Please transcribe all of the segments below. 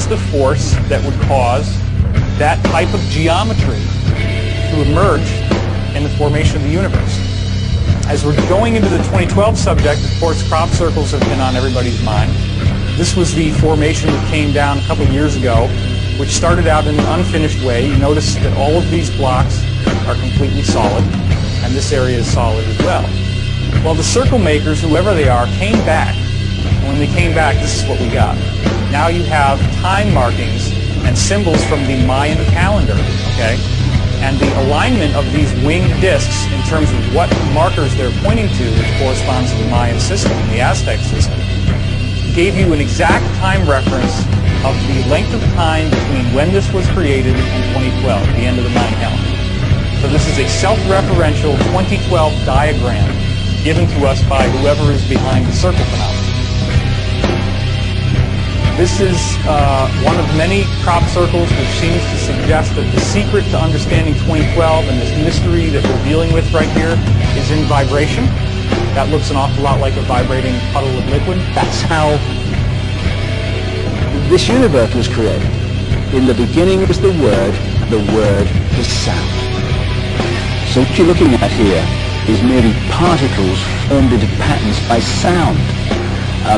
is the force that would cause that type of geometry to emerge in the formation of the universe. As we're going into the 2012 subject, of course, crop circles have been on everybody's mind. This was the formation that came down a couple of years ago, which started out in an unfinished way. You notice that all of these blocks are completely solid, and this area is solid as well. Well, the circle makers, whoever they are, came back. And when they came back, this is what we got. Now you have time markings and symbols from the Mayan calendar, okay? And the alignment of these winged discs in terms of what markers they're pointing to, which corresponds to the Mayan system, the Aztec system, gave you an exact time reference of the length of time between when this was created and 2012, the end of the Mayan calendar. So this is a self-referential 2012 diagram given to us by whoever is behind the circle phenomenon. This is one of many crop circles which seems to suggest that the secret to understanding 2012 and this mystery that we're dealing with right here is in vibration. That looks an awful lot like a vibrating puddle of liquid. That's how this universe was created. In the beginning was the Word was sound. So what you're looking at here is merely particles formed into patterns by sound.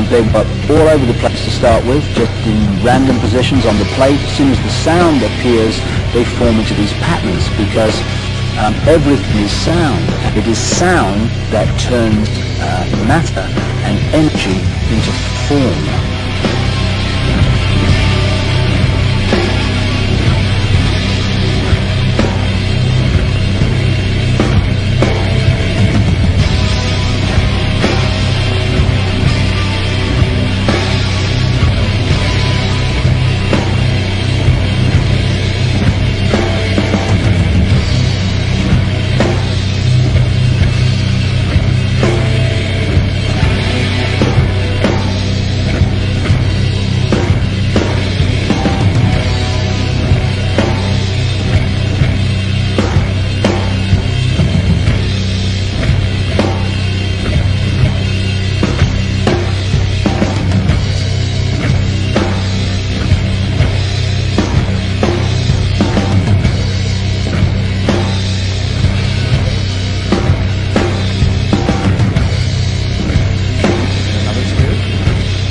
They were all over the place to start with, just in random positions on the plate. As soon as the sound appears, they form into these patterns because everything is sound. And it is sound that turns matter and energy into form.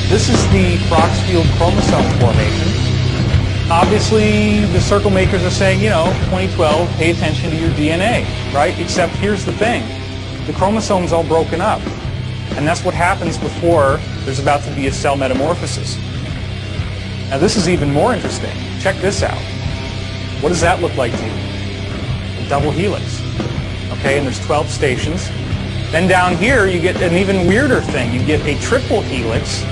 This is the Prox-field chromosome formation. Obviously, the circle makers are saying, you know, 2012, pay attention to your DNA, right? Except here's the thing. The chromosome's all broken up. And that's what happens before there's about to be a cell metamorphosis. Now, this is even more interesting. Check this out. What does that look like to you? A double helix. Okay, and there's 12 stations. Then down here, you get an even weirder thing. You get a triple helix,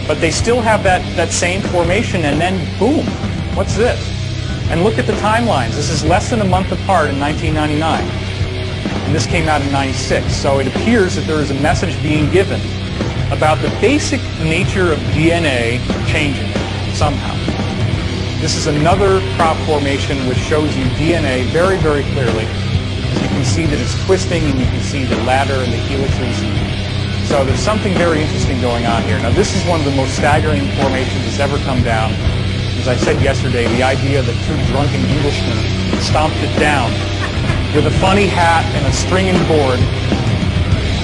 but they still have that same formation, and then boom, what's this? And look at the timelines. This is less than a month apart in 1999, and this came out in 96. So it appears that there is a message being given about the basic nature of DNA changing somehow. This is another crop formation which shows you DNA very, very clearly. You can see that it's twisting, and you can see the ladder and the helixes. So there's something very interesting going on here. Now, this is one of the most staggering formations that's ever come down. As I said yesterday, the idea that two drunken Englishmen stomped it down with a funny hat and a stringing board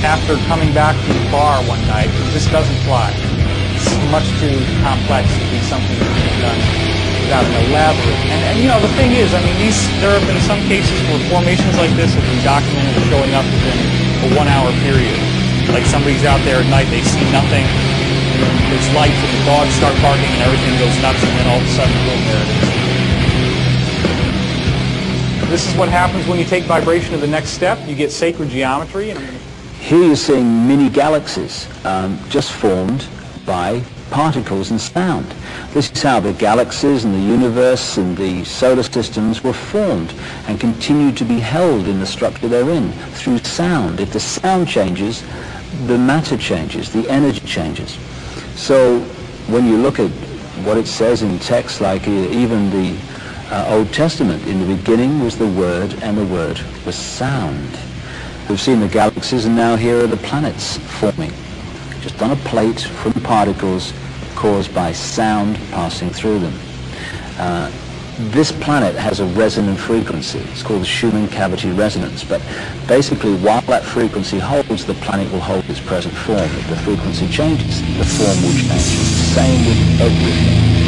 after coming back from the bar one night, this doesn't fly. It's much too complex to be something that can be done without an elaborate. And you know, the thing is, I mean, there have been some cases where formations like this have been documented as showing up within a 1-hour period. Like somebody's out there at night, they see nothing, and then there's lights, and the dogs start barking, and everything goes nuts, and then all of a sudden, boom, there it is. This is what happens when you take vibration to the next step. You get sacred geometry. Here you're seeing mini galaxies just formed by particles and sound. This is how the galaxies and the universe and the solar systems were formed and continue to be held in the structure they're in through sound. If the sound changes, the matter changes, the energy changes. So when you look at what it says in texts like even the Old Testament, in the beginning was the Word, and the Word was sound. We've seen the galaxies, and now here are the planets forming, just on a plate from particles caused by sound passing through them. This planet has a resonant frequency. It's called the Schumann cavity resonance. But basically, while that frequency holds, the planet will hold its present form. If the frequency changes, the form will change. It's the same with everything.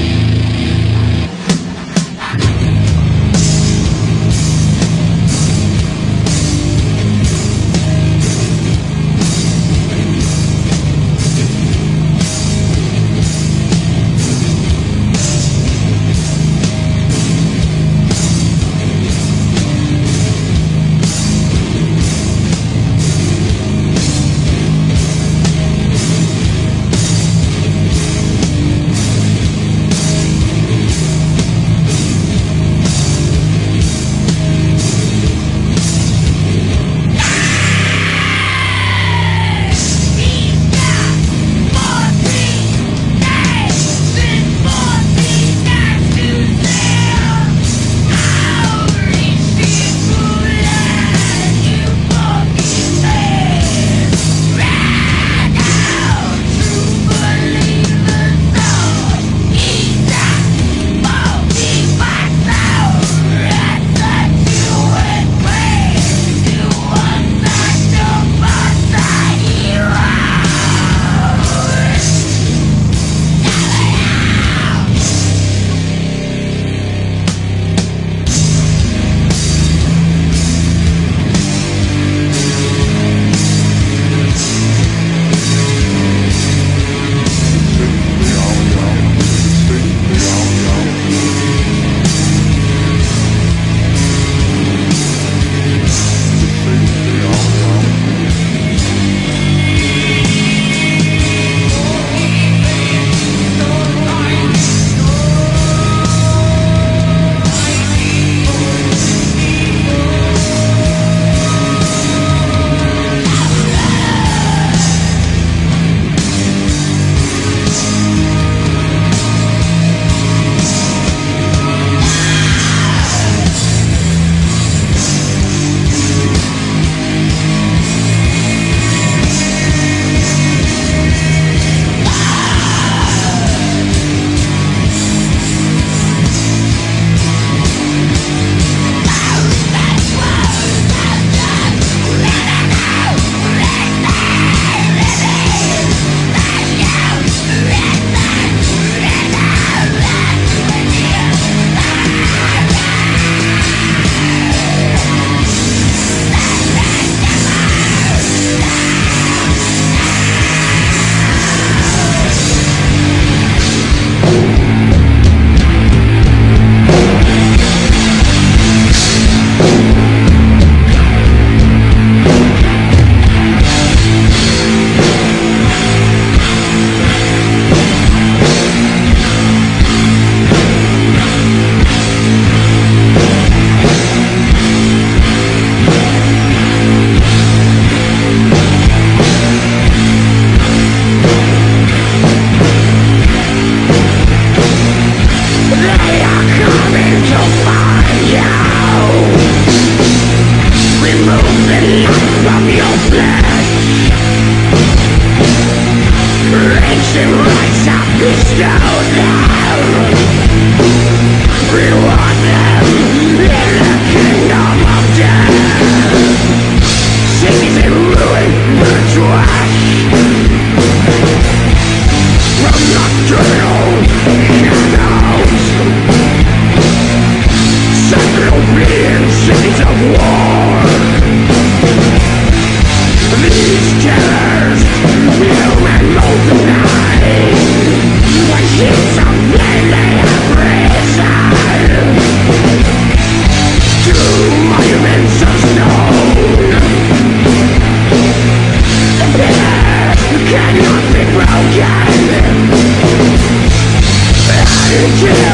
Yeah.